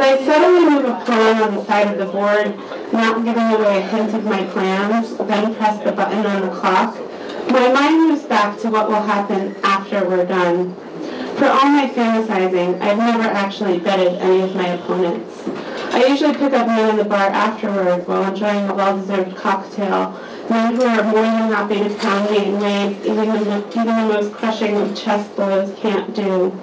I subtly move a pawn on the side of the board, not giving away a hint of my plans, then press the button on the clock, my mind moves back to what will happen after we're done. For all my fantasizing, I've never actually betted any of my opponents. I usually pick up men in the bar afterward while enjoying a well-deserved cocktail, men who are more than happy to pound me in ways even the most crushing of chest blows can't do.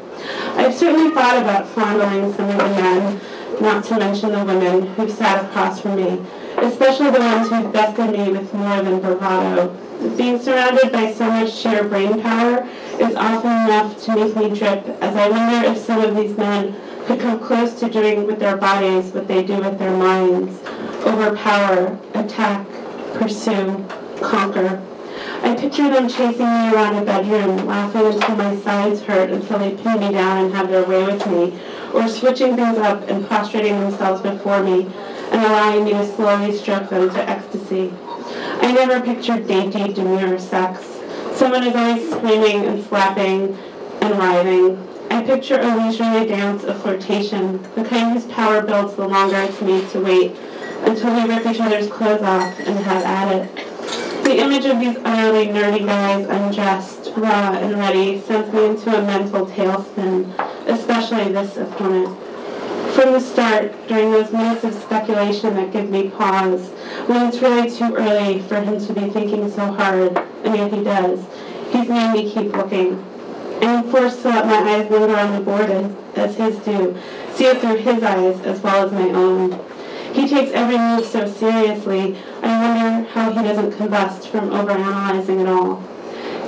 I've certainly thought about fondling some of the men, not to mention the women who sat across from me, especially the ones who bested me with more than bravado. Being surrounded by so much sheer brain power is often enough to make me drip, as I wonder if some of these men could come close to doing with their bodies what they do with their minds: overpower, attack, pursue, conquer. I picture them chasing me around a bedroom, laughing until my sides hurt until they pin me down and have their way with me, or switching things up and prostrating themselves before me and allowing me to slowly stroke them to ecstasy. I never pictured dainty, demure sex. Someone is always screaming and slapping and writhing. I picture a leisurely dance of flirtation, the kind whose power builds the longer it's made to wait, until we rip each other's clothes off and have at it. The image of these utterly nerdy guys undressed, raw, and ready sends me into a mental tailspin, especially this opponent. From the start, during those minutes of speculation that give me pause, when it's really too early for him to be thinking so hard, and yet he does, he's made me keep looking. I am forced to let my eyes linger on the board as his do, see it through his eyes as well as my own. He takes every move so seriously, I wonder how he doesn't combust from overanalyzing it all.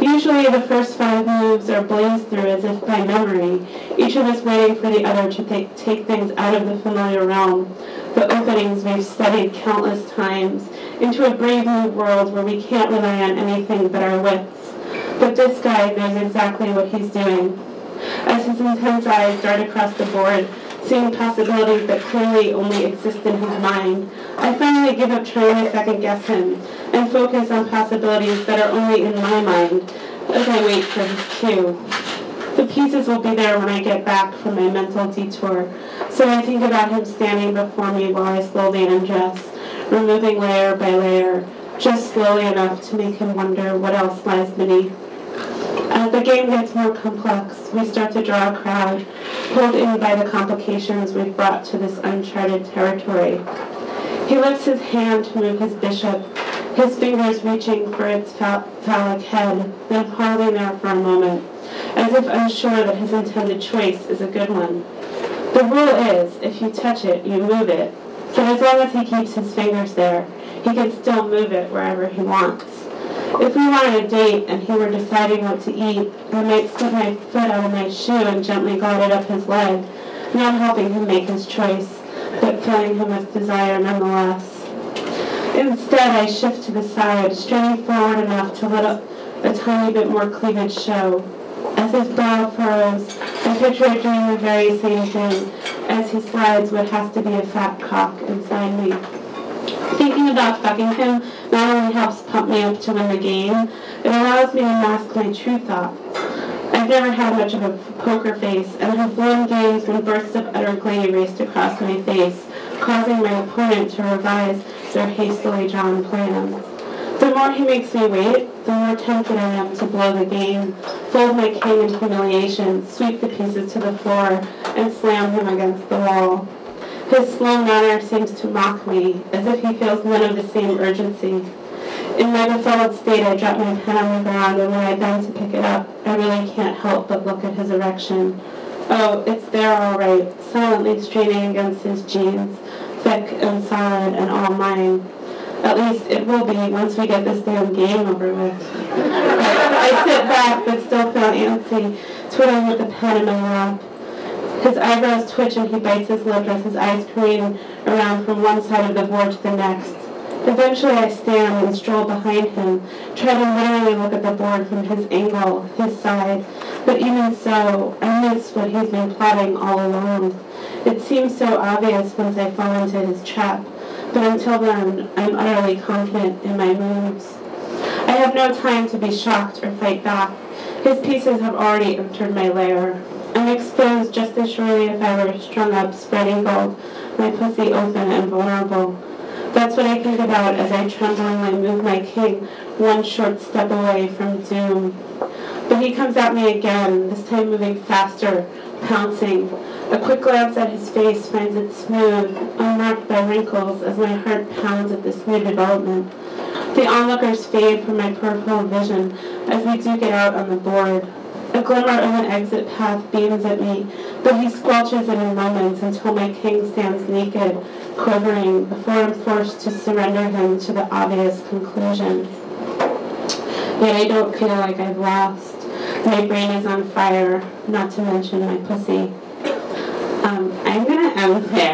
Usually the first 5 moves are blazed through as if by memory, each of us waiting for the other to take things out of the familiar realm, the openings we've studied countless times, into a brave new world where we can't rely on anything but our wits. But this guy knows exactly what he's doing. As his intense eyes dart across the board, seeing possibilities that clearly only exist in his mind, I finally give up trying to second-guess him and focus on possibilities that are only in my mind as I wait for his cue. The pieces will be there when I get back from my mental detour, so I think about him standing before me while I slowly undress, removing layer by layer, just slowly enough to make him wonder what else lies beneath. As the game gets more complex, we start to draw a crowd, pulled in by the complications we've brought to this uncharted territory. He lifts his hand to move his bishop, his fingers reaching for its phallic head, then pausing there for a moment, as if unsure that his intended choice is a good one. The rule is, if you touch it, you move it, but as long as he keeps his fingers there, he can still move it wherever he wants. If we were on a date and he were deciding what to eat, I might slip my foot out of my shoe and gently glide it up his leg, not helping him make his choice, but filling him with desire nonetheless. Instead, I shift to the side, straining forward enough to let a tiny bit more cleavage show. As his brow furrows, I picture it doing the very same thing as he slides what has to be a fat cock inside me. Thinking about fucking him not only helps pump me up to win the game, it allows me to mask my true thoughts. I've never had much of a poker face, and have won games when bursts of utter glee raced across my face, causing my opponent to revise their hastily drawn plans. The more he makes me wait, the more tempted I am to blow the game, fold my king in humiliation, sweep the pieces to the floor, and slam him against the wall. His slow manner seems to mock me, as if he feels none of the same urgency. In my befuddled state, I drop my pen on the ground, and when I bend to pick it up, I really can't help but look at his erection. Oh, it's there all right, silently straining against his jeans, thick and solid and all mine. At least it will be once we get this damn game over with. I sit back, but still feel antsy, twiddling with the pen in my lap. His eyebrows twitch and he bites his lip as his eyes careen around from one side of the board to the next. Eventually I stand and stroll behind him, try to literally look at the board from his angle, his side, but even so, I miss what he's been plotting all along. It seems so obvious once I fall into his trap, but until then, I'm utterly confident in my moves. I have no time to be shocked or fight back. His pieces have already entered my lair. I'm exposed just as surely if I were strung up, spread eagled, my pussy open and vulnerable. That's what I think about as I tremblingly move my king one short step away from doom. But he comes at me again, this time moving faster, pouncing. A quick glance at his face finds it smooth, unmarked by wrinkles, as my heart pounds at this new development. The onlookers fade from my peripheral vision as we duke it out on the board. A glimmer of an exit path beams at me, but he squelches in a moment until my king stands naked, quivering, before I'm forced to surrender him to the obvious conclusion. Yet I don't feel like I've lost. My brain is on fire, not to mention my pussy. I'm going to end there.